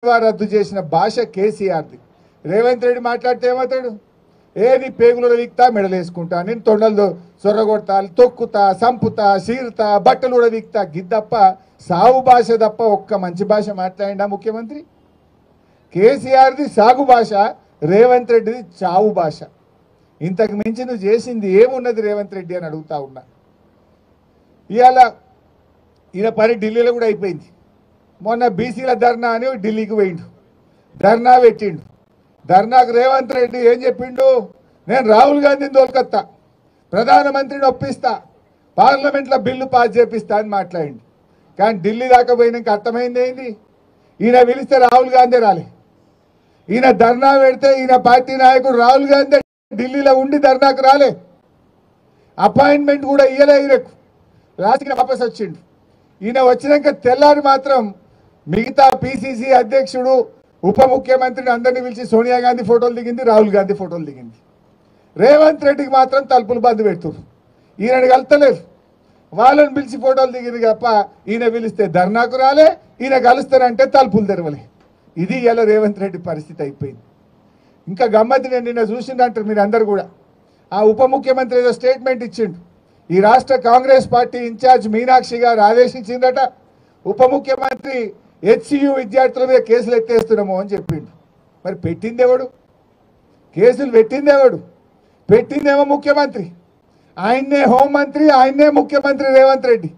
రద్దు చేసిన భాష కేసీఆర్ది. రేవంత్ రెడ్డి మాట్లాడితే ఏమవుతాడు? నీ పేగుల వీక్తా, మెడలేసుకుంటా, నేను తొండలు సొర్రగొడతా, తొక్కుతా, సంపుతా, సీరుతా, బట్టలు కూడా వీక్తా, గిద్దప్ప సాగు భాష తప్ప ఒక్క మంచి భాష మాట్లాడిండా ముఖ్యమంత్రి? కేసీఆర్ది సాగు భాష, రేవంత్ రెడ్డిది చావు భాష. ఇంతకు మించి నువ్వు చేసింది ఏమున్నది రేవంత్ రెడ్డి అని అడుగుతా ఉన్నా. ఇవాళ ఈయన పని ఢిల్లీలో కూడా అయిపోయింది. మొన్న బీసీల ధర్నా అని ఢిల్లీకి పోయిండు, ధర్నా పెట్టిండు. ధర్నాకు రేవంత్ రెడ్డి ఏం చెప్పిండు? నేను రాహుల్ గాంధీని తోలుకొత్తా, ప్రధానమంత్రిని ఒప్పిస్తా, పార్లమెంట్లో బిల్లు పాస్ చేపిస్తా అని మాట్లాడిండు. కానీ ఢిల్లీ దాకా పోయినాక అర్థమైంది ఏంది? ఈయన పిలిస్తే రాహుల్ గాంధీ రాలే. ఈయన ధర్నా పెడితే ఈయన పార్టీ నాయకుడు రాహుల్ గాంధీ ఢిల్లీలో ఉండి ధర్నాకు రాలే. అపాయింట్మెంట్ కూడా ఇయ్యలే. ఈయనకు రాజకీయ వాపస్ వచ్చిండు. ఈయన వచ్చినాక తెల్లారి మాత్రం మిగతా పిసిసి అధ్యక్షుడు, ఉప ముఖ్యమంత్రిని అందరినీ పిలిచి సోనియా గాంధీ ఫోటోలు దిగింది, రాహుల్ గాంధీ ఫోటోలు దిగింది. రేవంత్ రెడ్డికి మాత్రం తలుపులు బంద్ పెడుతున్నారు. ఈయనని కలుస్తలేరు. వాళ్ళని పిలిచి ఫోటోలు దిగింది తప్ప ఈయన పిలిస్తే ధర్నాకు రాలే, ఈయన కలుస్తారంటే తలుపులు తెరవలే. ఇది ఇలా రేవంత్ రెడ్డి పరిస్థితి అయిపోయింది. ఇంకా గమ్మతి నేను నిన్న చూసిందంటారు మీరు అందరు కూడా. ఆ ఉప ముఖ్యమంత్రి ఏదో స్టేట్మెంట్ ఇచ్చిండు. ఈ రాష్ట్ర కాంగ్రెస్ పార్టీ ఇన్ఛార్జ్ మీనాక్షి గారు ఆదేశించిందట, ఉప ముఖ్యమంత్రి హెచ్సియు విద్యార్థుల మీద కేసులు ఎత్తేస్తున్నాము అని చెప్పిండు. మరి పెట్టింది ఎవడు? కేసులు పెట్టింది ఎవడు? పెట్టిందేమో ముఖ్యమంత్రి. ఆయన్నే హోంమంత్రి, ఆయన్నే ముఖ్యమంత్రి రేవంత్ రెడ్డి.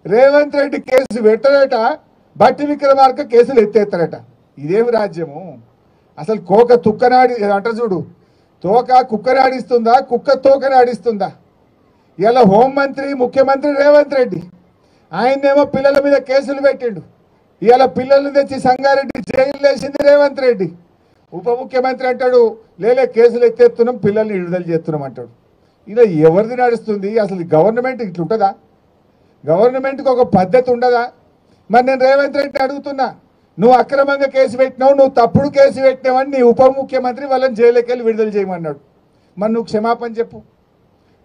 రేవంత్ రెడ్డి కేసు పెట్టడట, బట్టి విక్రమార్క కేసులు ఎత్తేస్తారట. ఇదేమి రాజ్యము? అసలు కోక తుక్కనాడి అంట చూడు, తోక కుక్కనాడిస్తుందా, కుక్క తోకనాడిస్తుందా? ఇలా హోంమంత్రి ముఖ్యమంత్రి రేవంత్ రెడ్డి, ఆయన్నేమో పిల్లల మీద కేసులు పెట్టిండు. ఇవాళ పిల్లల్ని తెచ్చి సంగారెడ్డి జైలు వేసింది రేవంత్ రెడ్డి. ఉప ముఖ్యమంత్రి అంటాడు లేలే కేసులు ఎత్తేస్తున్నాం, పిల్లల్ని విడుదల చేస్తున్నాం అంటాడు. ఇలా ఎవరిది నడుస్తుంది? అసలు గవర్నమెంట్ ఇట్లుంటుందా? గవర్నమెంట్కి ఒక పద్ధతి ఉండదా? మరి నేను రేవంత్ రెడ్డిని అడుగుతున్నా, నువ్వు అక్రమంగా కేసు పెట్టినావు, నువ్వు తప్పుడు కేసు పెట్టినావని నీ ఉప ముఖ్యమంత్రి వాళ్ళని జైలుకి వెళ్ళి విడుదల చేయమన్నాడు. మరి నువ్వు క్షమాపణ చెప్పు.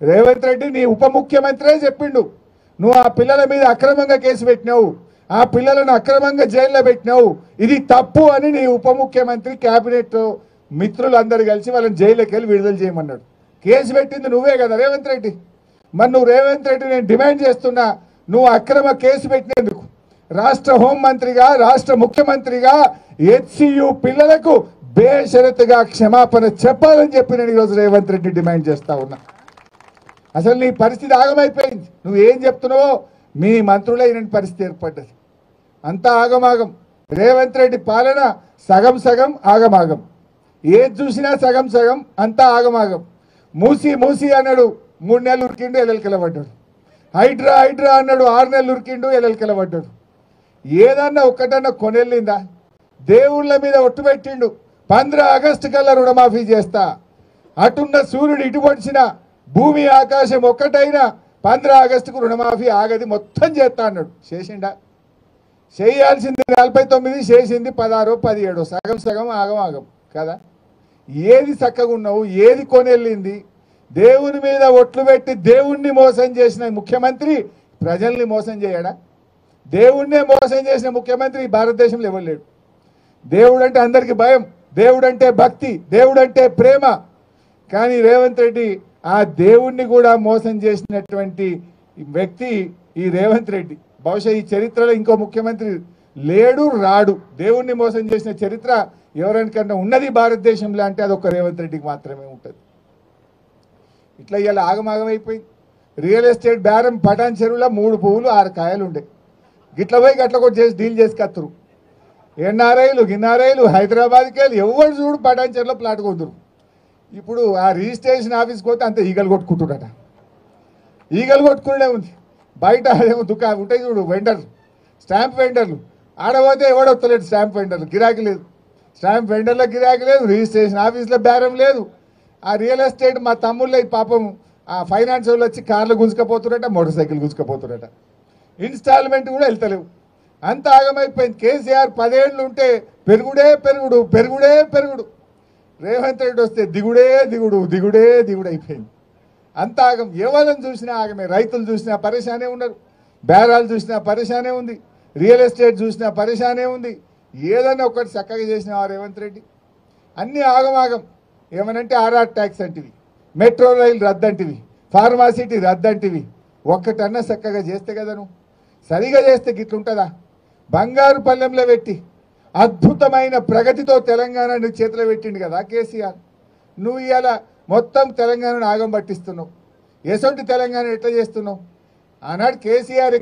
రేవంత్ రెడ్డి నీ ఉప ముఖ్యమంత్రే చెప్పిండు, నువ్వు ఆ పిల్లల మీద అక్రమంగా కేసు పెట్టినావు, ఆ పిల్లలను అక్రమంగా జైల్లో పెట్టినావు, ఇది తప్పు అని నీ ఉప ముఖ్యమంత్రి క్యాబినెట్ మిత్రులు అందరు కలిసి వాళ్ళని జైలుకి వెళ్ళి విడుదల చేయమన్నాడు. కేసు పెట్టింది నువ్వే కదా రేవంత్ రెడ్డి. మరి నువ్వు రేవంత్ రెడ్డి నేను డిమాండ్ చేస్తున్నా, నువ్వు అక్రమ కేసు పెట్టినందుకు రాష్ట్ర హోంమంత్రిగా, రాష్ట్ర ముఖ్యమంత్రిగా హెచ్సియు పిల్లలకు బేషరతుగా క్షమాపణ చెప్పాలని చెప్పి నేను ఈరోజు రేవంత్ రెడ్డి డిమాండ్ చేస్తా ఉన్నా. అసలు నీ పరిస్థితి ఆగమైపోయింది. నువ్వేం చెప్తున్నావో మీ మంత్రులే ఇలాంటి పరిస్థితి ఏర్పడ్డది. అంతా ఆగమాగం. రేవంత్ రెడ్డి పాలన సగం సగం ఆగమాగం. ఏది చూసినా సగం సగం, అంతా ఆగమాగం. మూసి మూసి అన్నాడు, 3 నెలలు ఉరికిండు, ఎల్లెలకెళ్ళబడ్డాడు. హైడ్రా హైడ్రా అన్నాడు, 6 నెలలు ఉరికిండు, ఎల్లెలకెళ్ళబడ్డాడు. ఏదన్నా ఒక్కటన్నా కొనెళ్ళిందా? దేవుళ్ళ మీద ఒట్టు పెట్టిండు, 15 ఆగస్టు కల్లా రుణమాఫీ చేస్తా. అటున్న సూర్యుడు ఇటు పొడిచిన, భూమి ఆకాశం ఒక్కటైనా 15 ఆగస్టుకు రుణమాఫీ ఆగది, మొత్తం చేస్తా అన్నాడు. చేసిండా? చేయాల్సింది 49, చేసింది 16, 17. సగం సగం ఆగమాగం కదా. ఏది చక్కగా ఉన్నావు? ఏది కొనెళ్ళింది? దేవుని మీద ఒట్లు పెట్టి దేవుణ్ణి మోసం చేసిన ముఖ్యమంత్రి ప్రజల్ని మోసం చేయడా? దేవుణ్ణే మోసం చేసిన ముఖ్యమంత్రి భారతదేశంలో ఎవరు లేడు. దేవుడు అంటే అందరికీ భయం, దేవుడు అంటే భక్తి, దేవుడు అంటే ప్రేమ. కానీ రేవంత్ రెడ్డి ఆ దేవుణ్ణి కూడా మోసం చేసినటువంటి వ్యక్తి ఈ రేవంత్ రెడ్డి. బహుశా ఈ చరిత్రలో ఇంకో ముఖ్యమంత్రి లేడు, రాడు. దేవుణ్ణి మోసం చేసిన చరిత్ర ఎవరికన్నా ఉన్నది భారతదేశంలో అంటే అదొక రేవంత్ రెడ్డికి మాత్రమే ఉంటుంది. ఇట్లా ఇలా ఆగమాగం అయిపోయింది. రియల్ ఎస్టేట్ బేరం పటాన్ చెరువులో 3 పువ్వులు 6 కాయలు ఉండే. గిట్ల పోయి గట్ల కూడా చేసి డీల్ చేసి కత్తురు. ఎన్ఆర్ఐలు గిన్ఆర్ఐలు హైదరాబాద్కి వెళ్ళి ఎవరు చూడు పటాన్ చెరువులో ప్లాట్ కొద్దురు. ఇప్పుడు ఆ రిజిస్ట్రేషన్ ఆఫీస్కి పోతే అంత ఈగలు కొట్టుకుంటున్నట. ఈగలు కొట్టుకునే ఉంది. బయట అదేమో దుకాణం ఉంటాయి చూడు, వెండర్లు, స్టాంప్ వెండర్లు, ఆడపోతే ఎవడొత్తలేడు. స్టాంప్ వెండర్లు గిరాకీ లేదు, స్టాంప్ వెండర్లకు గిరాకీ లేదు, రిజిస్ట్రేషన్ ఆఫీస్లో బేరం లేదు. ఆ రియల్ ఎస్టేట్ మా తమ్ముళ్ళ పాపం ఆ ఫైనాన్స్ వాళ్ళు వచ్చి కార్లు గుంజుకపోతున్నట, మోటార్ సైకిల్ గుంజుకపోతున్నట. ఇన్స్టాల్మెంట్ కూడా వెళ్తలేవు. అంత ఆగమైపోయింది. కేసీఆర్ 10 ఏళ్ళు ఉంటే పెరుగుడే పెరుగుడు, పెరుగుడే పెరుగుడు. రేవంత్ రెడ్డి వస్తే దిగుడే దిగుడు, దిగుడే దిగుడు అయిపోయింది. అంత ఆగం. ఎవరిని చూసినా ఆగమే. రైతులు చూసినా పరేషానే ఉన్నారు, బేరాలు చూసినా పరేషానే ఉంది, రియల్ ఎస్టేట్ చూసినా పరేషానే ఉంది. ఏదన్నా ఒకటి చక్కగా చేసినావా రేవంత్ రెడ్డి? అన్నీ ఆగమాగం. ఏమనంటే ఆర్ఆర్ ట్యాక్స్ అంటివి, మెట్రో రైలు రద్దంటివి, ఫార్మాసిటీ రద్దంటివి. ఒక్కటన్నా చక్కగా చేస్తే కదా నువ్వు. సరిగా చేస్తే గిట్లుంటుందా? బంగారు పల్లెంలో పెట్టి అద్భుతమైన ప్రగతితో తెలంగాణను చేతిలో పెట్టిండు కదా కేసీఆర్. నువ్వు ఇవాళ మొత్తం తెలంగాణను ఆగం పట్టిస్తున్నావు. ఎసొంటి తెలంగాణ ఎట్లా చేస్తున్నావు? ఆనాడు కేసీఆర్